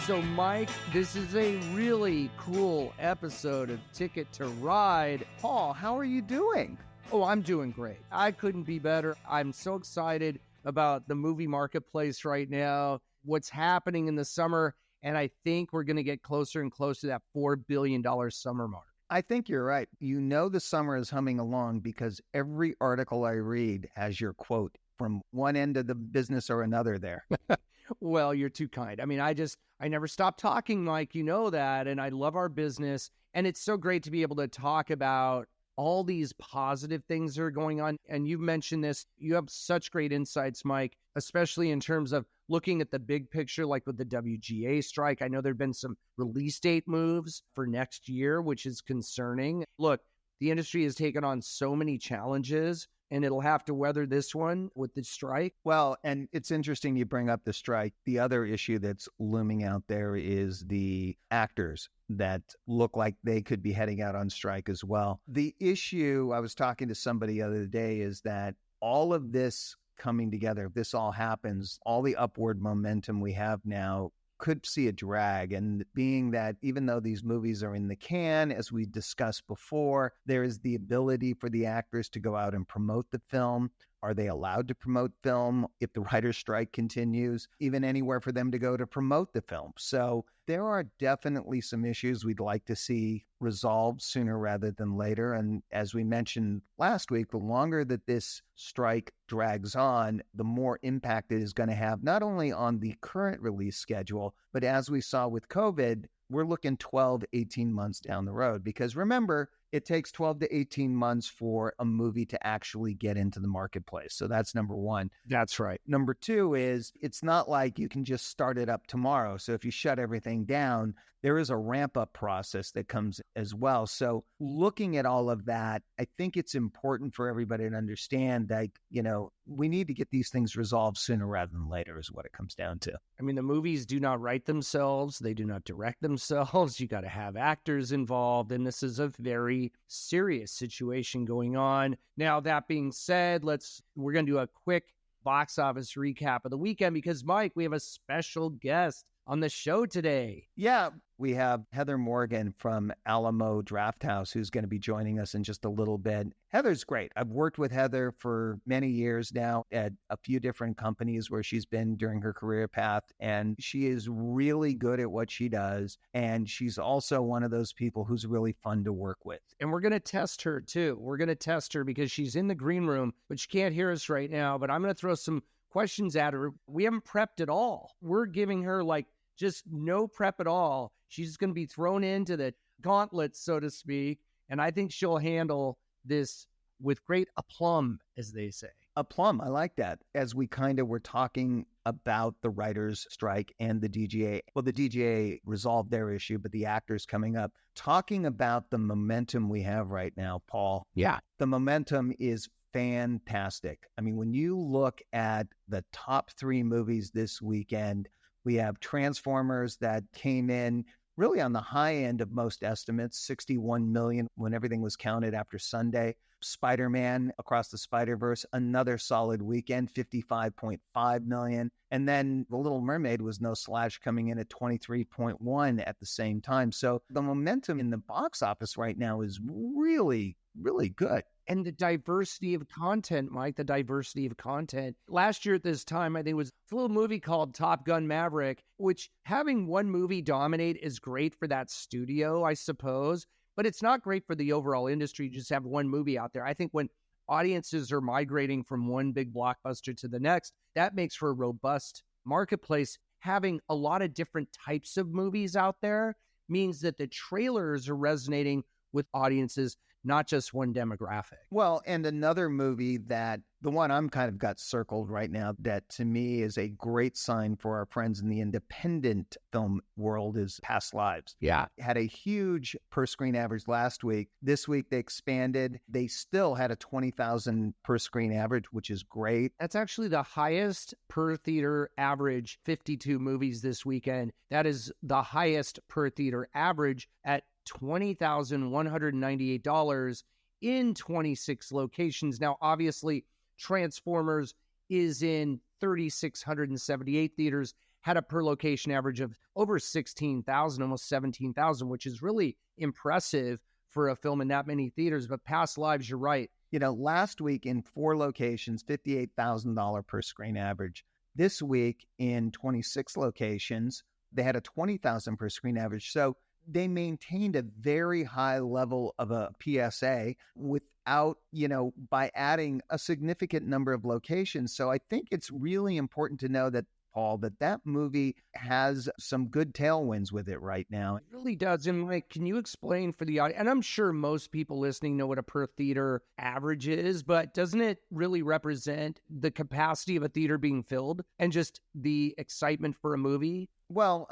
So, Mike, this is a really cool episode of Ticket to Ride. Paul, how are you doing? Oh, I'm doing great. I couldn't be better. I'm so excited about the movie marketplace right now, what's happening in the summer, and I think we're going to get closer and closer to that $4 billion summer mark. I think you're right. You know the summer is humming along because every article I read has your quote from one end of the business or another there. Well, you're too kind. I mean, I never stop talking, Mike. You know that. And I love our business. And it's so great to be able to talk about all these positive things that are going on. And you've mentioned this. You have such great insights, Mike, especially in terms of looking at the big picture, like with the WGA strike. I know there have been some release date moves for next year, which is concerning. Look, the industry has taken on so many challenges, and it'll have to weather this one with the strike. Well, and it's interesting you bring up the strike. The other issue that's looming out there is the actors that look like they could be heading out on strike as well. The issue, I was talking to somebody the other day, is that all of this coming together, if this all happens, all the upward momentum we have now could see a drag. And being that even though these movies are in the can, as we discussed before, there is the ability for the actors to go out and promote the film. Are they allowed to promote film if the writer's strike continues? Even anywhere for them to go to promote the film. So there are definitely some issues we'd like to see resolved sooner rather than later. And as we mentioned last week, the longer that this strike drags on, the more impact it is going to have, not only on the current release schedule, but as we saw with COVID, we're looking 12, 18 months down the road. Because remember, it takes 12 to 18 months for a movie to actually get into the marketplace. So that's number one. That's right. Number two is it's not like you can just start it up tomorrow. So if you shut everything down, there is a ramp up process that comes as well. So looking at all of that, I think it's important for everybody to understand that, you know, we need to get these things resolved sooner rather than later is what it comes down to. I mean, the movies do not write themselves. They do not direct themselves. You got to have actors involved. And this is a very serious situation going on. Now, that being said, we're going to do a quick box office recap of the weekend because, Mike, we have a special guest on the show today. Yeah, we have Heather Morgan from Alamo Drafthouse who's going to be joining us in just a little bit. Heather's great. I've worked with Heather for many years now at a few different companies where she's been during her career path, and she is really good at what she does. And she's also one of those people who's really fun to work with. And we're going to test her too. We're going to test her because she's in the green room, but she can't hear us right now. But I'm going to throw some questions at her. We haven't prepped at all. We're giving her just no prep at all. She's going to be thrown into the gauntlet, so to speak. And I think she'll handle this with great aplomb, as they say. Aplomb, I like that. As we kind of were talking about the writers' strike and the DGA. Well, the DGA resolved their issue, but the actors coming up. Talking about the momentum we have right now, Paul. Yeah. The momentum is fantastic. I mean, when you look at the top 3 movies this weekend, we have Transformers that came in really on the high end of most estimates, 61 million when everything was counted after Sunday. Spider-Man Across the Spider-Verse, another solid weekend, 55.5 million. And then The Little Mermaid was no slouch, coming in at 23.1 at the same time. So the momentum in the box office right now is really, really good. And the diversity of content, Mike, the diversity of content. Last year at this time, I think it was a little movie called Top Gun Maverick, which having one movie dominate is great for that studio, I suppose. But it's not great for the overall industry to just have one movie out there. I think when audiences are migrating from one big blockbuster to the next, that makes for a robust marketplace. Having a lot of different types of movies out there means that the trailers are resonating with audiences, not just one demographic. Well, and another movie that the one I'm kind of got circled right now that to me is a great sign for our friends in the independent film world is Past Lives. Yeah. Had a huge per screen average last week. This week they expanded. They still had a 20,000 per screen average, which is great. That's actually the highest per theater average, 52 movies this weekend. That is the highest per theater average at $20,198 in 26 locations. Now, obviously, Transformers is in 3,678 theaters, had a per location average of over 16,000, almost 17,000, which is really impressive for a film in that many theaters. But Past Lives, you're right. Last week in 4 locations, $58,000 per screen average. This week in 26 locations, they had a $20,000 per screen average. So they maintained a very high level of a PSA without, by adding a significant number of locations. So I think it's really important to know that, Paul, that movie has some good tailwinds with it right now. It really does. And Mike, can you explain for the audience? And I'm sure most people listening know what a per theater average is, but doesn't it really represent the capacity of a theater being filled and just the excitement for a movie? Well,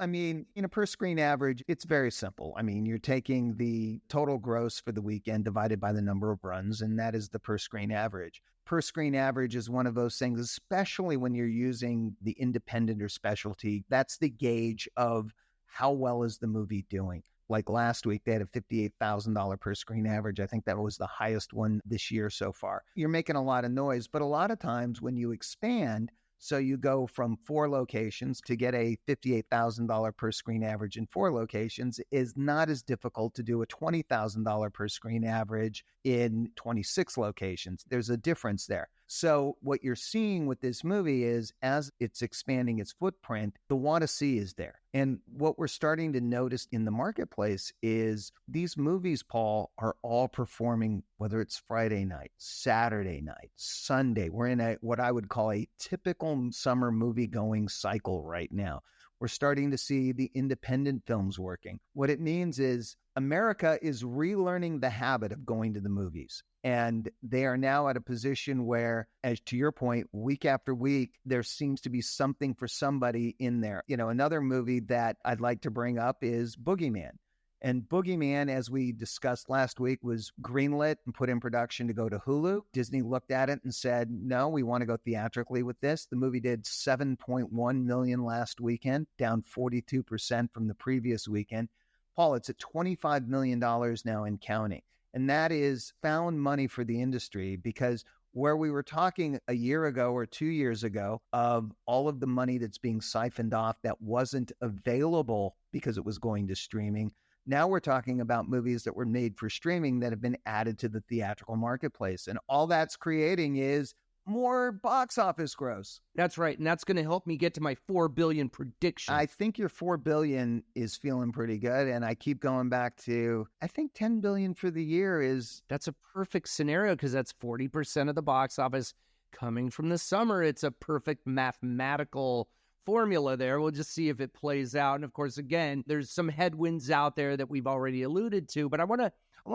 per screen average, it's very simple. You're taking the total gross for the weekend divided by the number of runs, and that is the per screen average. Per screen average is one of those things, especially when you're using the independent or specialty. That's the gauge of how well is the movie doing. Like last week, they had a $58,000 per screen average. I think that was the highest one this year so far. You're making a lot of noise, but a lot of times when you expand, so you go from 4 locations to get a $58,000 per screen average in 4 locations is not as difficult to do a $20,000 per screen average in 26 locations. There's a difference there. So what you're seeing with this movie is as it's expanding its footprint, the want to see is there. And what we're starting to notice in the marketplace is these movies, Paul, are all performing, whether it's Friday night, Saturday night, Sunday. We're in what I would call a typical summer movie-going cycle right now. We're starting to see the independent films working. What it means is America is relearning the habit of going to the movies. And they are now at a position where, as to your point, week after week, there seems to be something for somebody in there. Another movie that I'd like to bring up is Boogeyman. And Boogeyman, as we discussed last week, was greenlit and put in production to go to Hulu. Disney looked at it and said, no, we want to go theatrically with this. The movie did $7.1 million last weekend, down 42% from the previous weekend. Paul, it's at $25 million now and counting. And that is found money for the industry, because where we were talking a year ago or 2 years ago of all of the money that's being siphoned off that wasn't available because it was going to streaming, now we're talking about movies that were made for streaming that have been added to the theatrical marketplace. And all that's creating is more box office gross. That's right. And that's going to help me get to my 4 billion prediction. I think your 4 billion is feeling pretty good. And I keep going back to, I think 10 billion for the year is... That's a perfect scenario because that's 40% of the box office coming from the summer. It's a perfect mathematical formula there. We'll just see if it plays out. And of course, again, there's some headwinds out there that we've already alluded to, but I want to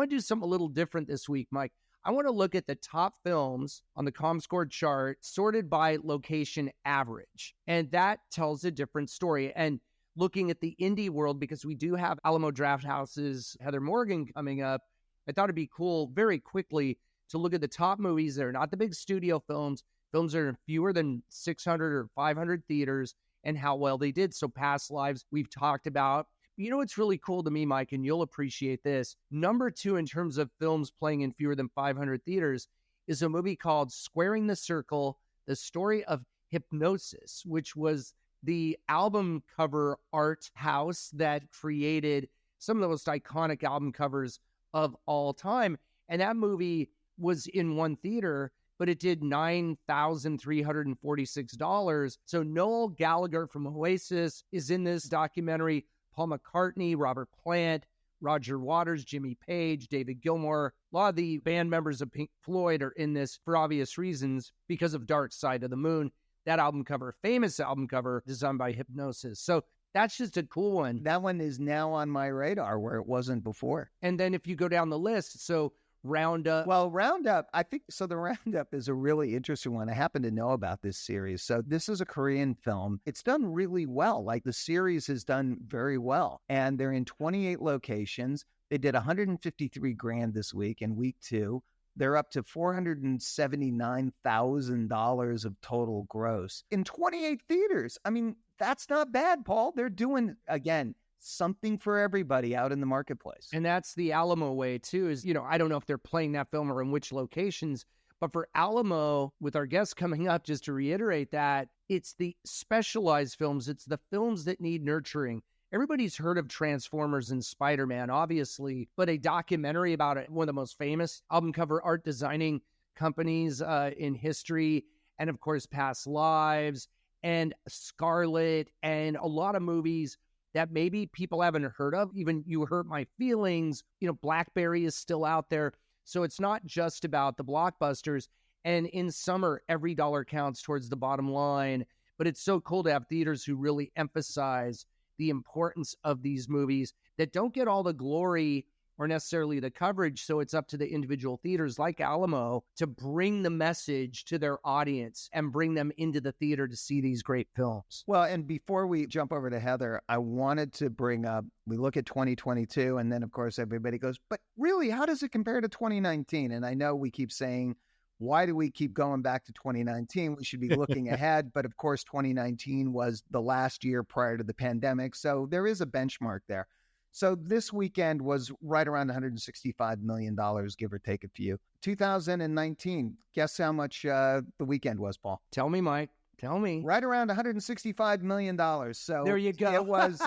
do something a little different this week, Mike. I want to look at the top films on the Comscore chart sorted by location average. And that tells a different story. And looking at the indie world, because we do have Alamo Drafthouse's Heather Morgan coming up, I thought it'd be cool very quickly to look at the top movies that are not the big studio films that are in fewer than 600 or 500 theaters, and how well they did. So Past Lives, we've talked about. You know what's really cool to me, Mike, and you'll appreciate this. Number 2 in terms of films playing in fewer than 500 theaters is a movie called Squaring the Circle, the story of hypnosis, which was the album cover art house that created some of the most iconic album covers of all time. And that movie was in one theater, but it did $9,346. So Noel Gallagher from Oasis is in this documentary. Paul McCartney, Robert Plant, Roger Waters, Jimmy Page, David Gilmour. A lot of the band members of Pink Floyd are in this for obvious reasons because of Dark Side of the Moon. That album cover, famous album cover, designed by Hypnosis. So that's just a cool one. That one is now on my radar where it wasn't before. And then if you go down the list, so Roundup. Well, Roundup, I think, so the Roundup is a really interesting one. I happen to know about this series. So this is a Korean film. It's done really well. Like the series has done very well. And they're in 28 locations. They did $153,000 this week in week 2. They're up to $479,000 of total gross in 28 theaters. I mean, that's not bad, Paul. They're doing, again, something for everybody out in the marketplace. And that's the Alamo way too, is, I don't know if they're playing that film or in which locations, But for Alamo, with our guests coming up, just to reiterate that, it's the specialized films. It's the films that need nurturing. Everybody's heard of Transformers and Spider-Man, obviously, but a documentary about it, one of the most famous album cover art designing companies in history, and of course, Past Lives, and Scarlet, and a lot of movies that maybe people haven't heard of. Even You Hurt My Feelings, Blackberry is still out there. So it's not just about the blockbusters. And in summer, every dollar counts towards the bottom line. But it's so cool to have theaters who really emphasize the importance of these movies that don't get all the glory or necessarily the coverage. So it's up to the individual theaters like Alamo to bring the message to their audience and bring them into the theater to see these great films. Well, and before we jump over to Heather, I wanted to bring up, we look at 2022, and then of course everybody goes, but really, how does it compare to 2019? And I know we keep saying, why do we keep going back to 2019? We should be looking ahead. But of course, 2019 was the last year prior to the pandemic. So there is a benchmark there. So this weekend was right around $165 million, give or take a few. 2019, guess how much the weekend was, Paul? Tell me, Mike. Tell me. Right around $165 million. So there you go. It was,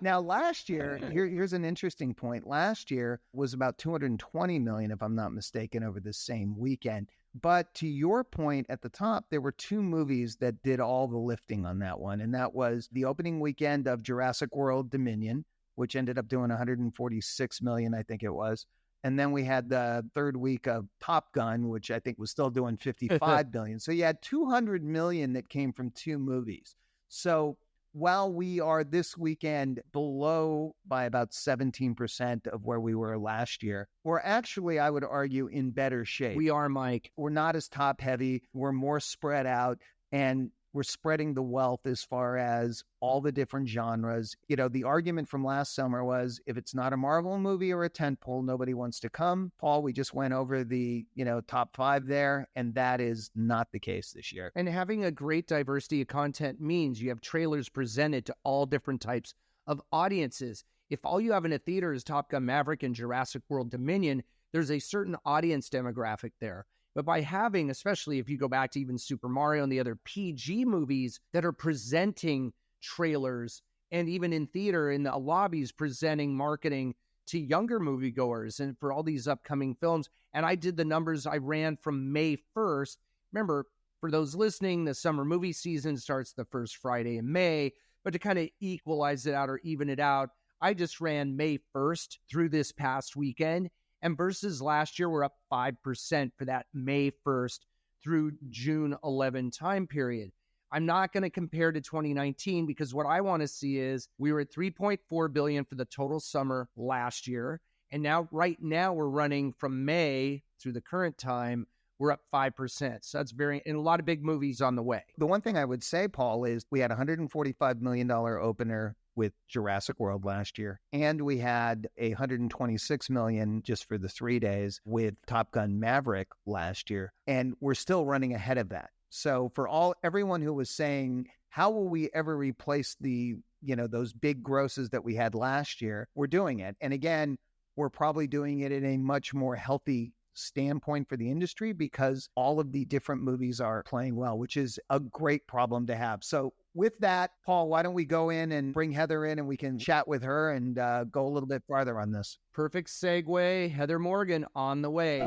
now last year, here's an interesting point. Last year was about $220 million, if I'm not mistaken, over the same weekend. But to your point at the top, there were two movies that did all the lifting on that one. And that was the opening weekend of Jurassic World Dominion, which ended up doing 146 million, I think it was. And then we had the third week of Top Gun, which I think was still doing 55 billion. So you had 200 million that came from two movies. So while we are this weekend below by about 17% of where we were last year, we're actually, I would argue, in better shape. We are, Mike. We're not as top heavy. We're more spread out, and we're spreading the wealth as far as all the different genres. The argument from last summer was, if it's not a Marvel movie or a tentpole, nobody wants to come. Paul, we just went over the, top 5 there, and that is not the case this year. And having a great diversity of content means you have trailers presented to all different types of audiences. If all you have in a theater is Top Gun Maverick and Jurassic World Dominion, there's a certain audience demographic there. But by having, especially if you go back to even Super Mario and the other PG movies that are presenting trailers, and even in theater, in the lobbies, presenting marketing to younger moviegoers and for all these upcoming films. And I did the numbers. I ran from May 1st. Remember, for those listening, the summer movie season starts the first Friday in May. But to kind of equalize it out or even it out, I just ran May 1st through this past weekend. And versus last year, we're up 5% for that May 1st through June 11 time period. I'm not going to compare to 2019 because what I want to see is we were at 3.4 billion for the total summer last year. And right now we're running from May through the current time, we're up 5%. So that's and a lot of big movies on the way. The one thing I would say, Paul, is we had a $145 million opener with Jurassic World last year. And we had $126 million just for the 3 days with Top Gun Maverick last year. And we're still running ahead of that. So for everyone who was saying, how will we ever replace those big grosses that we had last year? We're doing it. And again, we're probably doing it in a much more healthy standpoint for the industry because all of the different movies are playing well, which is a great problem to have. So with that, Paul, why don't we go in and bring Heather in and we can chat with her and go a little bit farther on this. Perfect segue. Heather Morgan on the way.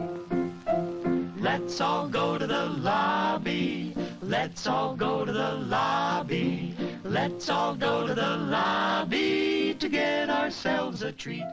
Let's all go to the lobby. Let's all go to the lobby. Let's all go to the lobby to get ourselves a treat.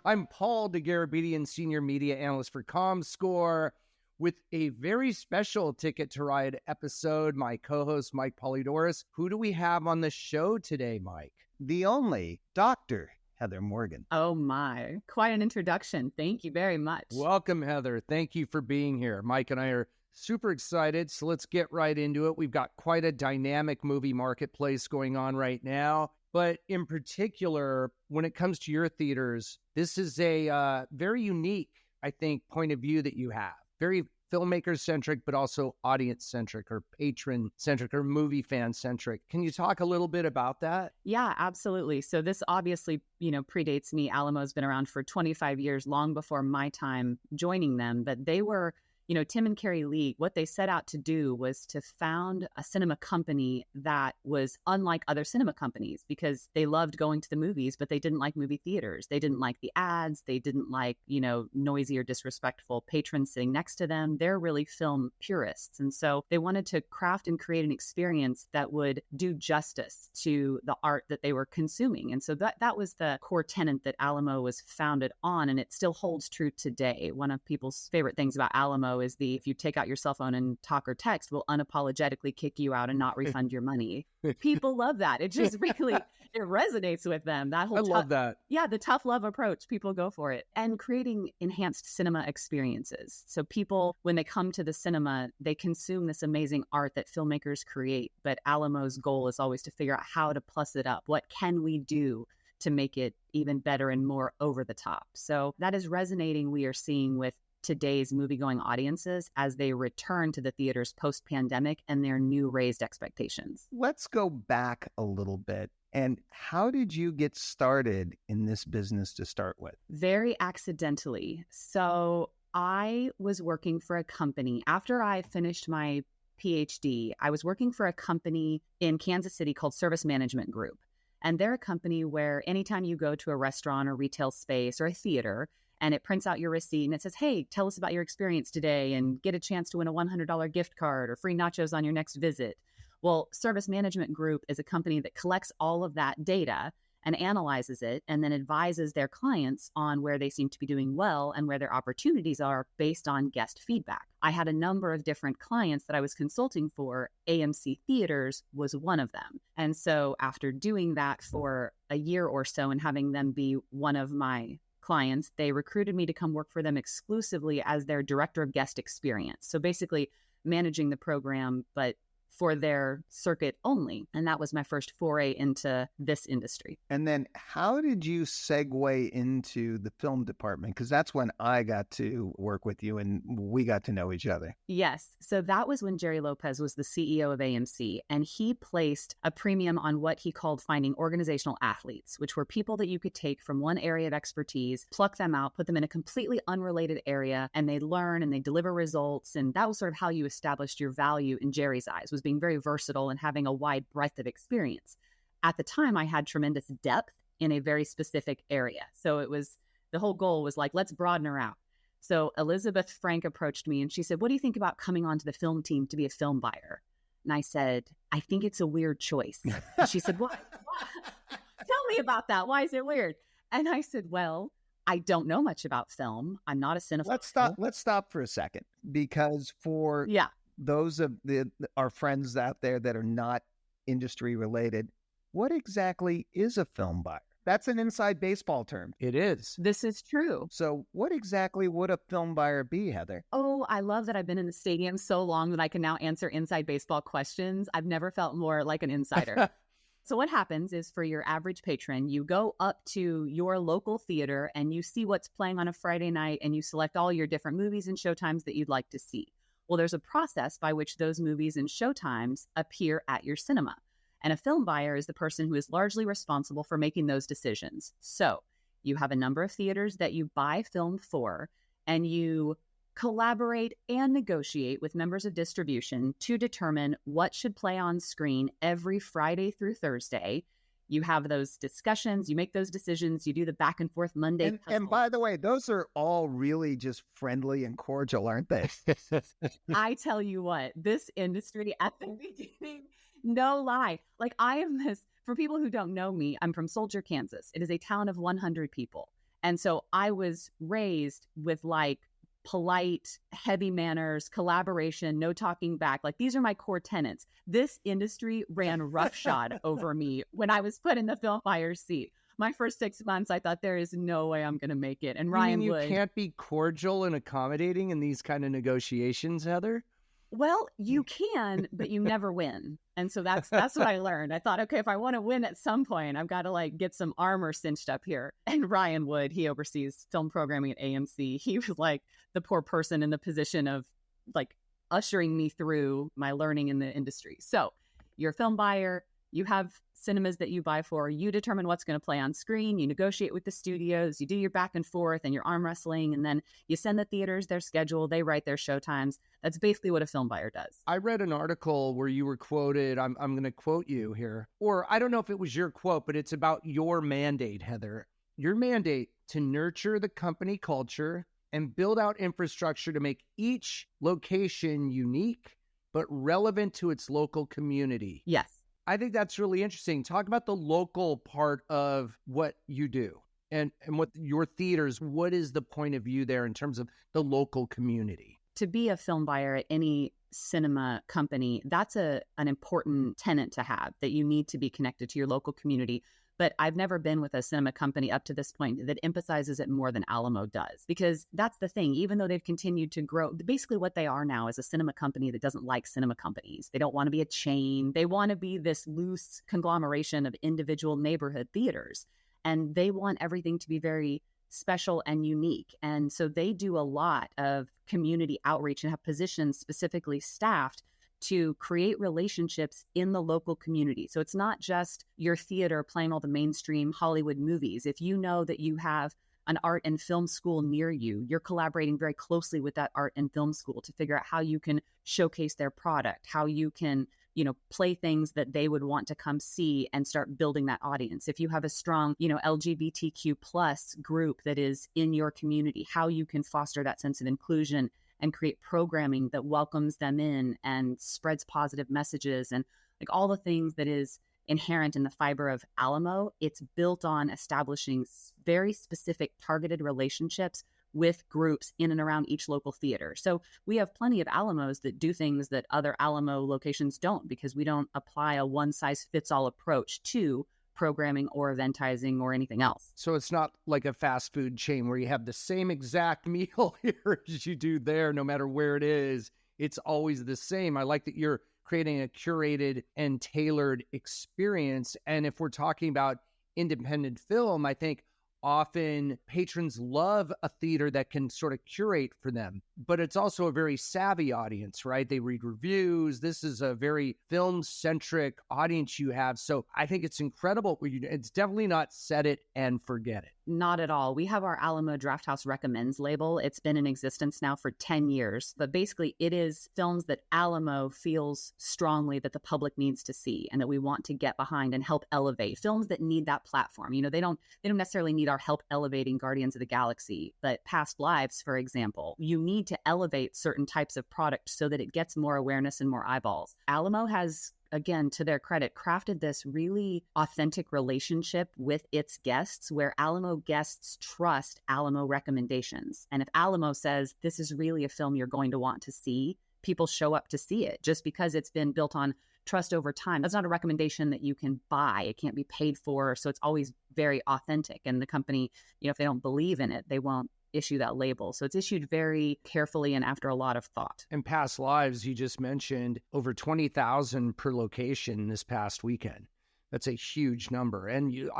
I'm Paul DeGarabedian, Senior Media Analyst for Comscore, with a very special Ticket to Ride episode. My co-host, Mike Polydorus. Who do we have on the show today, Mike? The only Dr. Heather Morgan. Oh my, quite an introduction. Thank you very much. Welcome, Heather. Thank you for being here. Mike and I are super excited, so let's get right into it. We've got quite a dynamic movie marketplace going on right now. But in particular, when it comes to your theaters, this is a very unique, I think, point of view that you have. Very filmmaker-centric, but also audience-centric or patron-centric or movie fan-centric. Can you talk a little bit about that? Yeah, absolutely. So this obviously, predates me. Alamo's been around for 25 years, long before my time joining them. But they were Tim and Carrie League, what they set out to do was to found a cinema company that was unlike other cinema companies because they loved going to the movies, but they didn't like movie theaters. They didn't like the ads. They didn't like, noisy or disrespectful patrons sitting next to them. They're really film purists. And so they wanted to craft and create an experience that would do justice to the art that they were consuming. And so that was the core tenet that Alamo was founded on, and it still holds true today. One of people's favorite things about Alamo is if you take out your cell phone and talk or text, we'll unapologetically kick you out and not refund your money. People love that. It just really, it resonates with them. That whole love that. Yeah, the tough love approach, people go for it. And creating enhanced cinema experiences. So people, when they come to the cinema, they consume this amazing art that filmmakers create. But Alamo's goal is always to figure out how to plus it up. What can we do to make it even better and more over the top? So that is resonating, we are seeing, with today's movie-going audiences as they return to the theaters post-pandemic and their new raised expectations. Let's go back a little bit. And how did you get started in this business to start with? Very accidentally. So I was working for a company. After I finished my PhD, I was working for a company in Kansas City called Service Management Group. And they're a company where anytime you go to a restaurant or retail space or a theater, and it prints out your receipt and it says, hey, tell us about your experience today and get a chance to win a $100 gift card or free nachos on your next visit. Well, Service Management Group is a company that collects all of that data and analyzes it and then advises their clients on where they seem to be doing well and where their opportunities are based on guest feedback. I had a number of different clients that I was consulting for. AMC Theaters was one of them. And so after doing that for a year or so and having them be one of my clients, they recruited me to come work for them exclusively as their director of guest experience. So basically managing the program, but for their circuit only. And that was my first foray into this industry. And then how did you segue into the film department? Because that's when I got to work with you and we got to know each other. Yes. So that was when Jerry Lopez was the CEO of AMC, and he placed a premium on what he called finding organizational athletes, which were people that you could take from one area of expertise, pluck them out, put them in a completely unrelated area, and they learn and they deliver results. And that was sort of how you established your value in Jerry's eyes, was being very versatile and having a wide breadth of experience. At the time, I had tremendous depth in a very specific area. So the whole goal was like, let's broaden her out. So Elizabeth Frank approached me and she said, what do you think about coming onto the film team to be a film buyer? And I said, I think it's a weird choice. And she said, why? Tell me about that. Why is it weird? And I said, well, I don't know much about film. I'm not a cinephile. Let's stop for a second, because for those of our friends out there that are not industry related, what exactly is a film buyer? That's an inside baseball term. It is. This is true. So what exactly would a film buyer be, Heather? Oh, I love that I've been in the stadium so long that I can now answer inside baseball questions. I've never felt more like an insider. So what happens is, for your average patron, you go up to your local theater and you see what's playing on a Friday night and you select all your different movies and showtimes that you'd like to see. Well, there's a process by which those movies and showtimes appear at your cinema. And a film buyer is the person who is largely responsible for making those decisions. So you have a number of theaters that you buy film for, and you collaborate and negotiate with members of distribution to determine what should play on screen every Friday through Thursday. You have those discussions, you make those decisions, you do the back and forth Monday. And by the way, those are all really just friendly and cordial, aren't they? I tell you what, this industry at the beginning, no lie. Like, for people who don't know me, I'm from Soldier, Kansas. It is a town of 100 people. And so I was raised with polite, heavy manners, collaboration, no talking back. Like, these are my core tenets. This industry ran roughshod over me when I was put in the film buyer's seat. My first 6 months, I thought, there is no way I'm going to make it. And Ryan would. You can't be cordial and accommodating in these kind of negotiations, Heather? Well, you can, but you never win. And so that's what I learned. I thought, okay, if I want to win at some point, I've got to get some armor cinched up here. And Ryan Wood, he oversees film programming at AMC. He was the poor person in the position of ushering me through my learning in the industry. So you're a film buyer, You have cinemas that you buy for, you determine what's going to play on screen, you negotiate with the studios, you do your back and forth and your arm wrestling, and then you send the theaters their schedule, they write their show times. That's basically what a film buyer does. I read an article where you were quoted, I'm going to quote you here, or I don't know if it was your quote, but it's about your mandate, Heather. Your mandate to nurture the company culture and build out infrastructure to make each location unique, but relevant to its local community. Yes. I think that's really interesting. Talk about the local part of what you do and what your theaters, what is the point of view there in terms of the local community? To be a film buyer at any cinema company, that's an important tenet to have, that you need to be connected to your local community. But I've never been with a cinema company up to this point that emphasizes it more than Alamo does, because that's the thing. Even though they've continued to grow, basically what they are now is a cinema company that doesn't like cinema companies. They don't want to be a chain. They want to be this loose conglomeration of individual neighborhood theaters. And they want everything to be very special and unique. And so they do a lot of community outreach and have positions specifically staffed to create relationships in the local community. So it's not just your theater playing all the mainstream Hollywood movies. If you know that you have an art and film school near you, you're collaborating very closely with that art and film school to figure out how you can showcase their product, how you can, play things that they would want to come see and start building that audience. If you have a strong, LGBTQ plus group that is in your community, how you can foster that sense of inclusion and create programming that welcomes them in and spreads positive messages and like all the things that is inherent in the fiber of Alamo. It's built on establishing very specific targeted relationships with groups in and around each local theater. So we have plenty of Alamos that do things that other Alamo locations don't, because we don't apply a one-size-fits-all approach to programming or eventizing or anything else. So it's not like a fast food chain where you have the same exact meal here as you do there, no matter where it is. It's always the same. I like that you're creating a curated and tailored experience. And if we're talking about independent film, I think often patrons love a theater that can sort of curate for them, but it's also a very savvy audience, right? They read reviews. This is a very film-centric audience you have. So I think it's incredible. It's definitely not set it and forget it. Not at all. We have our Alamo Drafthouse Recommends label. It's been in existence now for 10 years, but basically it is films that Alamo feels strongly that the public needs to see and that we want to get behind and help elevate. Films that need that platform. They don't necessarily need our help elevating Guardians of the Galaxy, but Past Lives, for example, you need to elevate certain types of product so that it gets more awareness and more eyeballs. Alamo has, again, to their credit, crafted this really authentic relationship with its guests where Alamo guests trust Alamo recommendations. And if Alamo says, this is really a film you're going to want to see, people show up to see it just because it's been built on trust over time. That's not a recommendation that you can buy. It can't be paid for. So it's always very authentic. And the company, if they don't believe in it, they won't issue that label. So it's issued very carefully and after a lot of thought. And Past Lives, you just mentioned over 20,000 per location this past weekend. That's a huge number. And you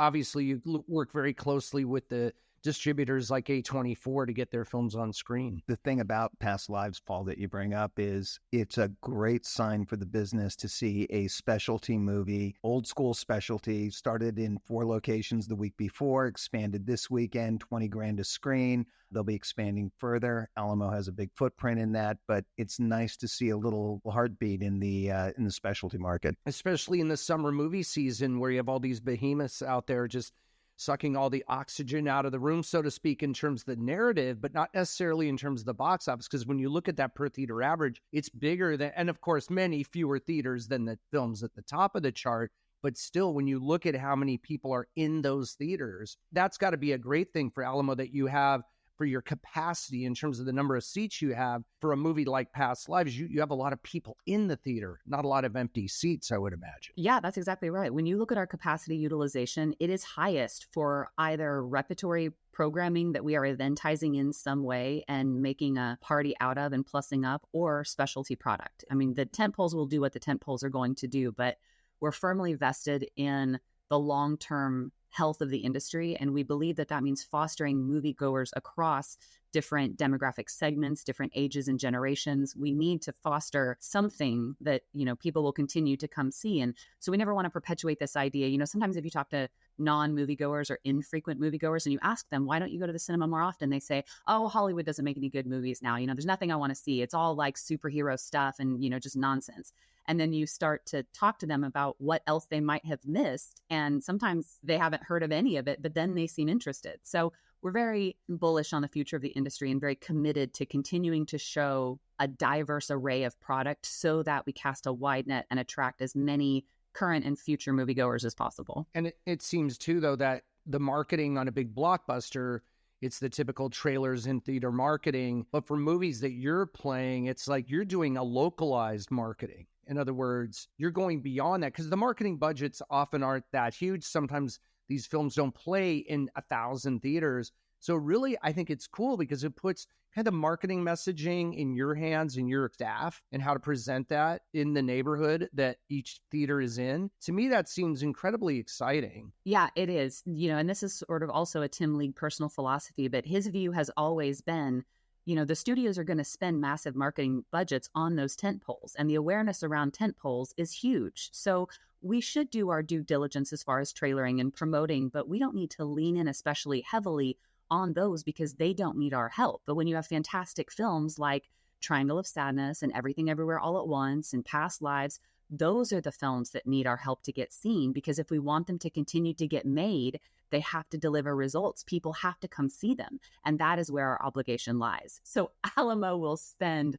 work very closely with the distributors like A24 to get their films on screen. The thing about Past Lives, Paul, that you bring up is it's a great sign for the business to see a specialty movie, old school specialty, started in 4 locations the week before, expanded this weekend, $20,000 a screen. They'll be expanding further. Alamo has a big footprint in that, but it's nice to see a little heartbeat in the specialty market. Especially in the summer movie season where you have all these behemoths out there just sucking all the oxygen out of the room, so to speak, in terms of the narrative, but not necessarily in terms of the box office. Because when you look at that per theater average, it's bigger than, and of course, many fewer theaters than the films at the top of the chart. But still, when you look at how many people are in those theaters, that's got to be a great thing for Alamo that you have for your capacity in terms of the number of seats you have. For a movie like Past Lives, you have a lot of people in the theater, not a lot of empty seats, I would imagine. Yeah, that's exactly right. When you look at our capacity utilization, it is highest for either repertory programming that we are eventizing in some way and making a party out of and plussing up, or specialty product. I mean, the tentpoles will do what the tentpoles are going to do, but we're firmly vested in the long-term health of the industry. And we believe that that means fostering moviegoers across different demographic segments, different ages and generations. We need to foster something that, people will continue to come see. And so we never want to perpetuate this idea. Sometimes if you talk to non-moviegoers or infrequent moviegoers and you ask them, why don't you go to the cinema more often? They say, oh, Hollywood doesn't make any good movies now. There's nothing I want to see. It's all like superhero stuff and, just nonsense. And then you start to talk to them about what else they might have missed. And sometimes they haven't heard of any of it, but then they seem interested. So we're very bullish on the future of the industry and very committed to continuing to show a diverse array of product so that we cast a wide net and attract as many current and future moviegoers as possible. And it seems too, though, that the marketing on a big blockbuster, it's the typical trailers in theater marketing. But for movies that you're playing, it's like you're doing a localized marketing. In other words, you're going beyond that because the marketing budgets often aren't that huge. Sometimes these films don't play in 1,000 theaters. So really, I think it's cool because it puts kind of marketing messaging in your hands and your staff and how to present that in the neighborhood that each theater is in. To me, that seems incredibly exciting. Yeah, it is. And this is sort of also a Tim League personal philosophy, but his view has always been, the studios are going to spend massive marketing budgets on those tent poles, and the awareness around tent poles is huge. So we should do our due diligence as far as trailering and promoting, but we don't need to lean in especially heavily on those because they don't need our help. But when you have fantastic films like Triangle of Sadness and Everything Everywhere All at Once and Past Lives, those are the films that need our help to get seen, because if we want them to continue to get made, they have to deliver results. People have to come see them. And that is where our obligation lies. So Alamo will spend,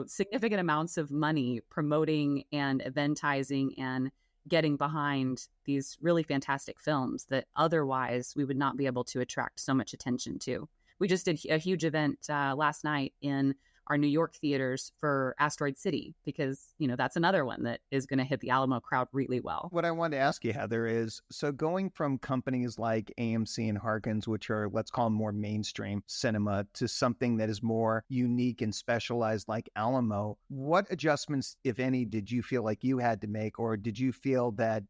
significant amounts of money promoting and eventizing and getting behind these really fantastic films that otherwise we would not be able to attract so much attention to. We just did a huge event last night in our New York theaters for Asteroid City because, that's another one that is going to hit the Alamo crowd really well. What I wanted to ask you, Heather, is so going from companies like AMC and Harkins, which are, let's call them more mainstream cinema, to something that is more unique and specialized like Alamo, what adjustments, if any, did you feel like you had to make, or did you feel that,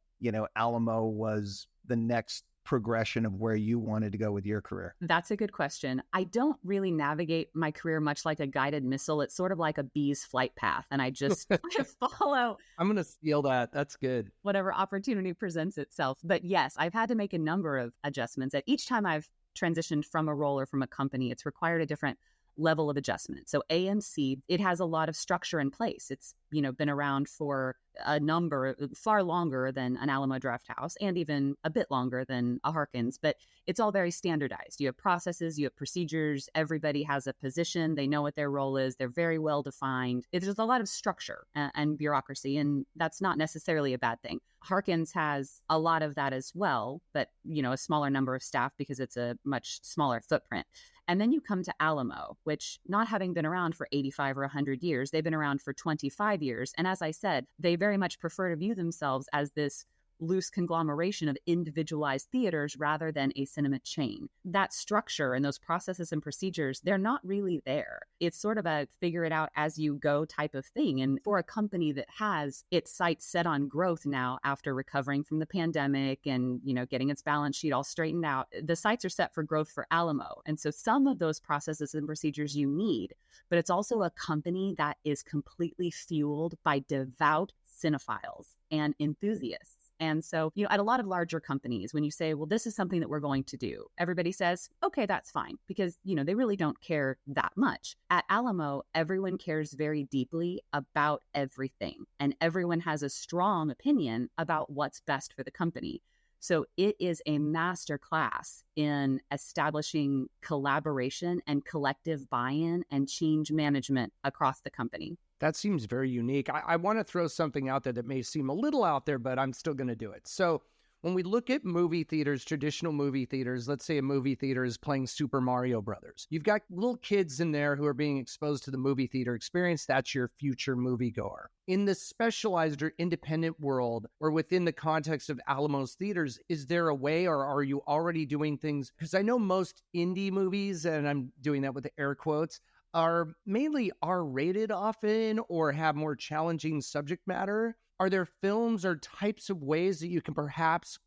Alamo was the next progression of where you wanted to go with your career? That's a good question. I don't really navigate my career much like a guided missile. It's sort of like a bee's flight path, and I just follow. I'm going to steal that. That's good. Whatever opportunity presents itself. But yes, I've had to make a number of adjustments. At each time I've transitioned from a role or from a company, it's required a different level of adjustment. So AMC, it has a lot of structure in place. It's, been around for a number, far longer than an Alamo Drafthouse and even a bit longer than a Harkins, but it's all very standardized. You have processes, you have procedures, everybody has a position, they know what their role is, they're very well defined. There's a lot of structure and bureaucracy, and that's not necessarily a bad thing. Harkins has a lot of that as well, but, a smaller number of staff because it's a much smaller footprint. And then you come to Alamo, which, not having been around for 85 or 100 years, they've been around for 25 years. And as I said, they very much prefer to view themselves as this loose conglomeration of individualized theaters rather than a cinema chain. That structure and those processes and procedures, they're not really there. It's sort of a figure it out as you go type of thing. And for a company that has its sights set on growth now after recovering from the pandemic and, getting its balance sheet all straightened out, the sights are set for growth for Alamo. And so some of those processes and procedures you need, but it's also a company that is completely fueled by devout cinephiles and enthusiasts. And so, at a lot of larger companies, when you say, well, this is something that we're going to do, everybody says, okay, that's fine, because, they really don't care that much. At Alamo, everyone cares very deeply about everything, and everyone has a strong opinion about what's best for the company. So it is a master class in establishing collaboration and collective buy-in and change management across the company. That seems very unique. I want to throw something out there that may seem a little out there, but I'm still going to do it. So when we look at movie theaters, traditional movie theaters, let's say a movie theater is playing Super Mario Brothers. You've got little kids in there who are being exposed to the movie theater experience. That's your future moviegoer. In the specialized or independent world, or within the context of Alamo's theaters, is there a way, or are you already doing things? Because I know most indie movies, and I'm doing that with the air quotes, are mainly R-rated often or have more challenging subject matter. Are there films or types of ways that you can perhaps,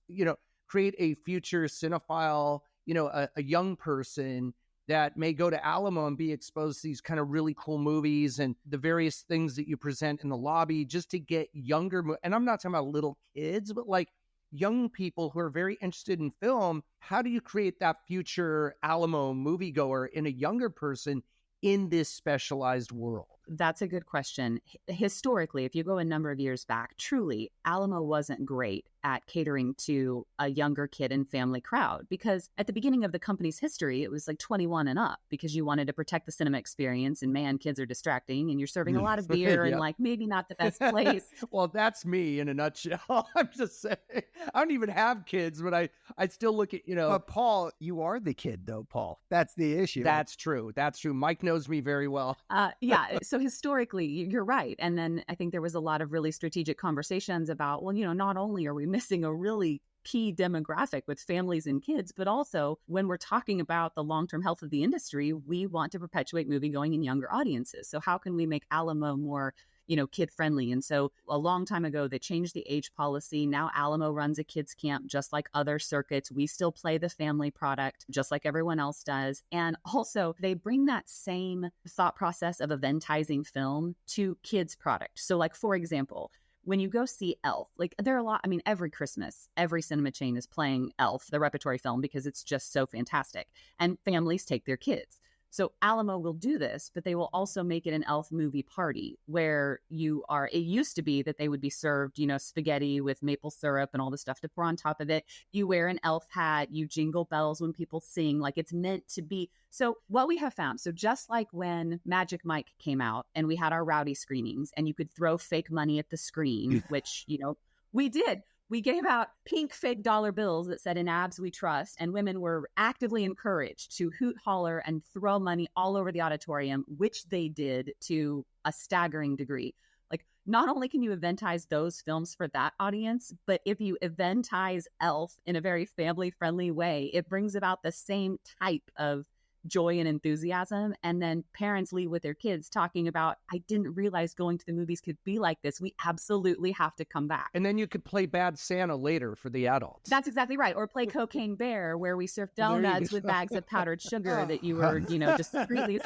create a future cinephile, a young person that may go to Alamo and be exposed to these kind of really cool movies and the various things that you present in the lobby just to get younger. And I'm not talking about little kids, but like young people who are very interested in film. How do you create that future Alamo moviegoer in a younger person in this specialized world? That's a good question. Historically, if you go a number of years back, truly, Alamo wasn't great at catering to a younger kid and family crowd, because at the beginning of the company's history, it was like 21 and up, because you wanted to protect the cinema experience, and man, kids are distracting and you're serving a lot of beer and like maybe not the best place. Well, that's me in a nutshell. I'm just saying, I don't even have kids, but I still look at, But Paul, you are the kid though, Paul. That's the issue. That's true. That's true. Mike knows me very well. Yeah. So historically, you're right. And then I think there was a lot of really strategic conversations about, well, not only are we missing a really key demographic with families and kids, but also when we're talking about the long-term health of the industry, we want to perpetuate moviegoing in younger audiences. So how can we make Alamo more kid friendly? And so a long time ago, they changed the age policy. Now Alamo runs a kids camp just like other circuits. We still play the family product just like everyone else does. And also they bring that same thought process of eventizing film to kids product. So like, for example, when you go see Elf, like there are a lot, every Christmas, every cinema chain is playing Elf, the repertory film, because it's just so fantastic. And families take their kids. So Alamo will do this, but they will also make it an Elf movie party where it used to be that they would be served, spaghetti with maple syrup and all the stuff to pour on top of it. You wear an elf hat, you jingle bells when people sing, like it's meant to be. So what we have found, so just like when Magic Mike came out and we had our rowdy screenings and you could throw fake money at the screen, which, we did. We gave out pink fake dollar bills that said "In Abs We Trust," and women were actively encouraged to hoot, holler, and throw money all over the auditorium, which they did to a staggering degree. Like, not only can you eventize those films for that audience, but if you eventize Elf in a very family-friendly way, it brings about the same type of joy and enthusiasm. And then parents leave with their kids talking about, I didn't realize going to the movies could be like this. We absolutely have to come back. And then you could play Bad Santa later for the adults. That's exactly right. Or play Cocaine Bear, where we serve donuts with bags of powdered sugar that you were, discreetly.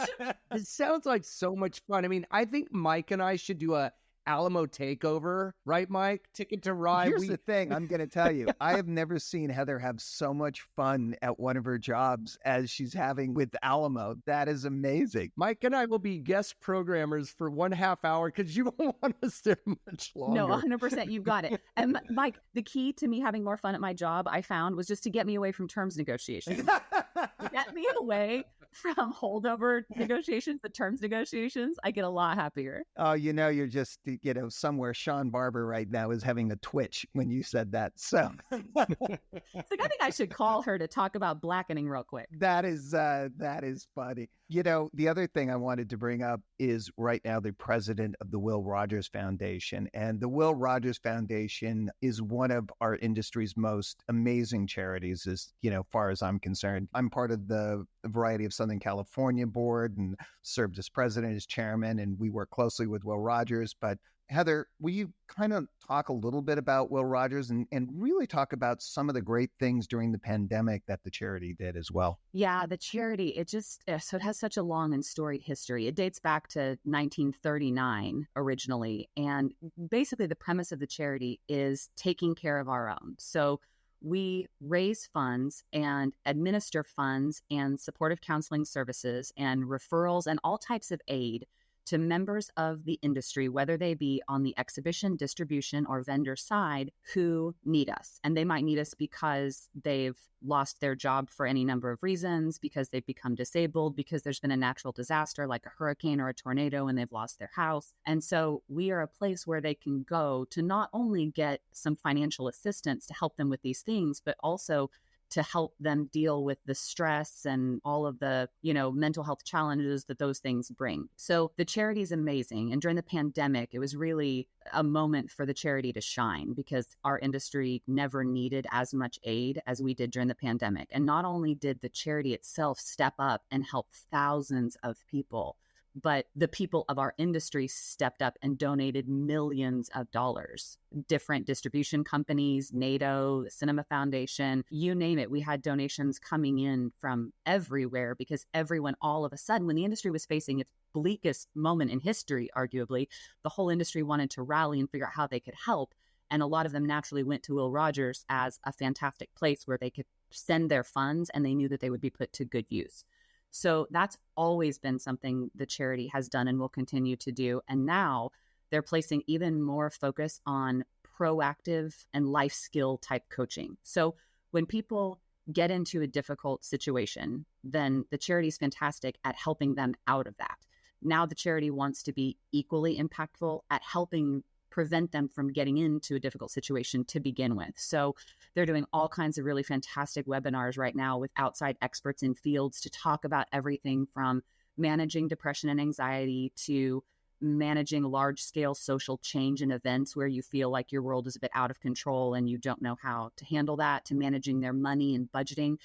It sounds like so much fun. I think Mike and I should do a Alamo takeover, right, Mike? Ticket to Ride. Here's the thing, I'm going to tell you, I have never seen Heather have so much fun at one of her jobs as she's having with Alamo. That is amazing. Mike and I will be guest programmers for 1/2 hour because you won't want us there much longer. No, 100%, you've got it. And Mike, the key to me having more fun at my job, I found, was just to get me away from terms negotiations. Get me away from holdover negotiations, the terms negotiations. I get a lot happier. Oh, you're just, somewhere Sean Barber right now is having a twitch when you said that. So it's like, I think I should call her to talk about blackening real quick. That is funny. The other thing I wanted to bring up is right now the president of the Will Rogers Foundation. And the Will Rogers Foundation is one of our industry's most amazing charities, as far as I'm concerned. I'm part of the Variety of Southern California board and served as president, as chairman, and we work closely with Will Rogers. But Heather, will you kind of talk a little bit about Will Rogers and really talk about some of the great things during the pandemic that the charity did as well? Yeah, the charity, it has such a long and storied history. It dates back to 1939 originally. And basically the premise of the charity is taking care of our own. So we raise funds and administer funds and supportive counseling services and referrals and all types of aid to members of the industry, whether they be on the exhibition, distribution, or vendor side, who need us. And they might need us because they've lost their job for any number of reasons, because they've become disabled, because there's been a natural disaster like a hurricane or a tornado and they've lost their house. And so we are a place where they can go to not only get some financial assistance to help them with these things, but also to help them deal with the stress and all of the, mental health challenges that those things bring. So the charity is amazing. And during the pandemic, it was really a moment for the charity to shine because our industry never needed as much aid as we did during the pandemic. And not only did the charity itself step up and help thousands of people, But the people of our industry stepped up and donated millions of dollars. Different distribution companies, NATO, the Cinema Foundation, you name it. We had donations coming in from everywhere because everyone, all of a sudden, when the industry was facing its bleakest moment in history, arguably, the whole industry wanted to rally and figure out how they could help. And a lot of them naturally went to Will Rogers as a fantastic place where they could send their funds and they knew that they would be put to good use. So that's always been something the charity has done and will continue to do. And now they're placing even more focus on proactive and life skill type coaching. So when people get into a difficult situation, then the charity is fantastic at helping them out of that. Now the charity wants to be equally impactful at helping prevent them from getting into a difficult situation to begin with. So they're doing all kinds of really fantastic webinars right now with outside experts in fields to talk about everything from managing depression and anxiety to managing large-scale social change and events where you feel like your world is a bit out of control and you don't know how to handle that, to managing their money and budgeting.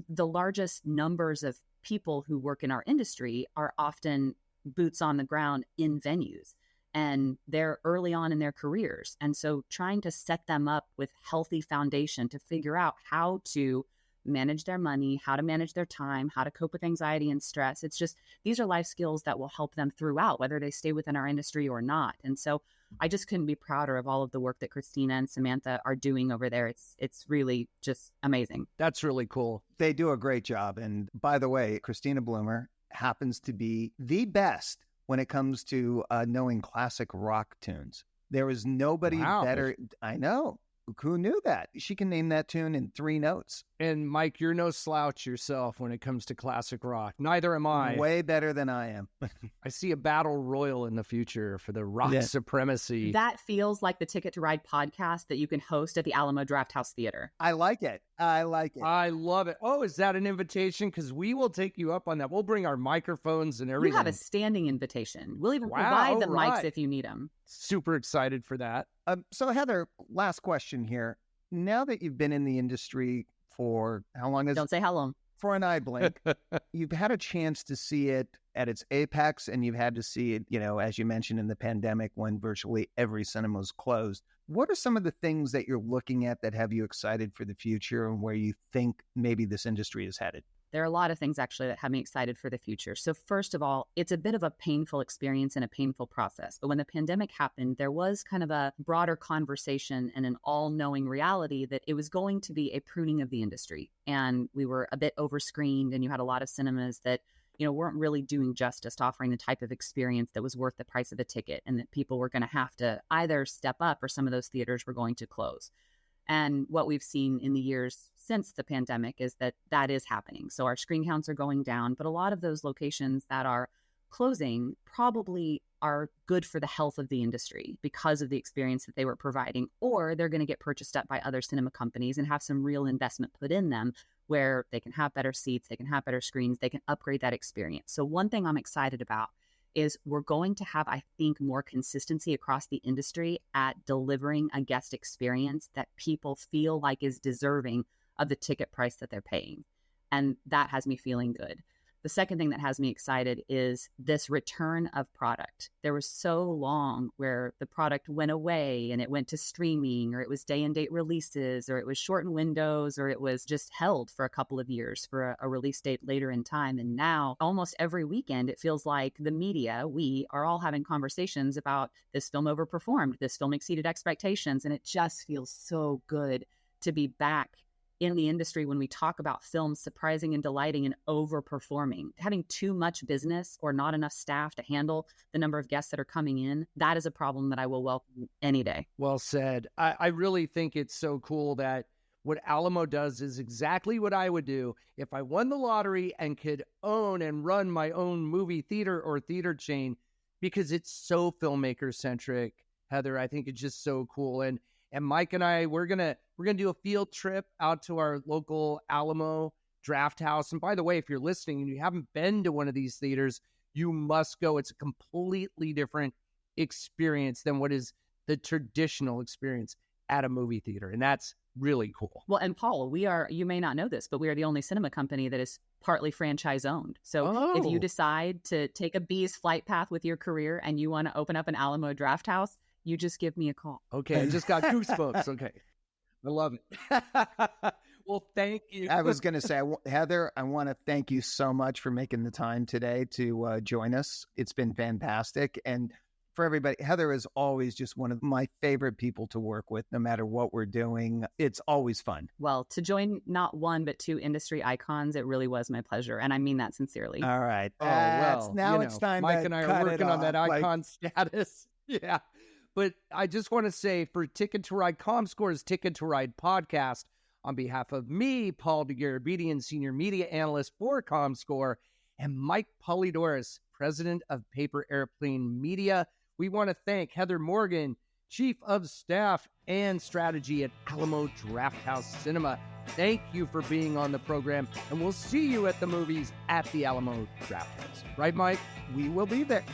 The largest numbers of people who work in our industry are often boots on the ground in venues. And they're early on in their careers. And so trying to set them up with healthy foundation to figure out how to manage their money, how to manage their time, how to cope with anxiety and stress. It's just, these are life skills that will help them throughout, whether they stay within our industry or not. And so I just couldn't be prouder of all of the work that Christina and Samantha are doing over there. It's really just amazing. That's really cool. They do a great job. And by the way, Christina Bloomer happens to be the best when it comes to knowing classic rock tunes. There is nobody better. I know. Who knew that? She can name that tune in 3 notes. And Mike, you're no slouch yourself when it comes to classic rock. Neither am I. Way better than I am. I see a battle royal in the future for the rock supremacy. That feels like the Ticket to Ride podcast that you can host at the Alamo Drafthouse Theater. I like it. I like it. I love it. Oh, is that an invitation? Because we will take you up on that. We'll bring our microphones and everything. You have a standing invitation. We'll even provide the mics if you need them. Super excited for that. So Heather, last question here. Now that you've been in the industry for how long is... Don't say how long. For an eye blink, you've had a chance to see it at its apex, and you've had to see it, as you mentioned, in the pandemic when virtually every cinema was closed. What are some of the things that you're looking at that have you excited for the future and where you think maybe this industry is headed? There are a lot of things actually that have me excited for the future. So first of all, it's a bit of a painful experience and a painful process. But when the pandemic happened, there was kind of a broader conversation and an all-knowing reality that it was going to be a pruning of the industry. And we were a bit overscreened, and you had a lot of cinemas that weren't really doing justice to offering the type of experience that was worth the price of a ticket, and that people were going to have to either step up or some of those theaters were going to close. And what we've seen in the years since the pandemic is that is happening. So our screen counts are going down, but a lot of those locations that are closing probably are good for the health of the industry because of the experience that they were providing, or they're going to get purchased up by other cinema companies and have some real investment put in them where they can have better seats, they can have better screens, they can upgrade that experience. So one thing I'm excited about is we're going to have, I think, more consistency across the industry at delivering a guest experience that people feel like is deserving of the ticket price that they're paying. And that has me feeling good. The second thing that has me excited is this return of product. There was so long where the product went away and it went to streaming, or it was day and date releases, or it was shortened windows, or it was just held for a couple of years for a release date later in time. And now almost every weekend, it feels like the media, we are all having conversations about this film overperformed, this film exceeded expectations. And it just feels so good to be back in the industry when we talk about films surprising and delighting and overperforming. Having too much business or not enough staff to handle the number of guests that are coming in, that is a problem that I will welcome any day. Well said. I really think it's so cool that what Alamo does is exactly what I would do if I won the lottery and could own and run my own movie theater or theater chain, because it's so filmmaker centric. Heather, I think it's just so cool. And Mike and I, we're gonna do a field trip out to our local Alamo Drafthouse. And by the way, if you're listening and you haven't been to one of these theaters, you must go. It's a completely different experience than what is the traditional experience at a movie theater. And that's really cool. Well, and Paul, you may not know this, but we are the only cinema company that is partly franchise owned. So if you Oh. decide to take a bee's flight path with your career and you want to open up an Alamo Drafthouse, you just give me a call. Okay, I just got goosebumps. Okay. I love it. Well, thank you. I was going to say, Heather, I want to thank you so much for making the time today to join us. It's been fantastic. And for everybody, Heather is always just one of my favorite people to work with, no matter what we're doing. It's always fun. Well, to join not one, but two industry icons, it really was my pleasure. And I mean that sincerely. All right. Oh, well, now you it's know, time Mike to and I cut are it working on that off. icon status. Yeah. But I just want to say for Ticket to Ride, Comscore's Ticket to Ride podcast, on behalf of me, Paul DeGarabedian, Senior Media Analyst for Comscore, and Mike Polydorus, President of Paper Airplane Media, we want to thank Heather Morgan, Chief of Staff and Strategy at Alamo Drafthouse Cinema. Thank you for being on the program, and we'll see you at the movies at the Alamo Drafthouse. Right, Mike? We will be there.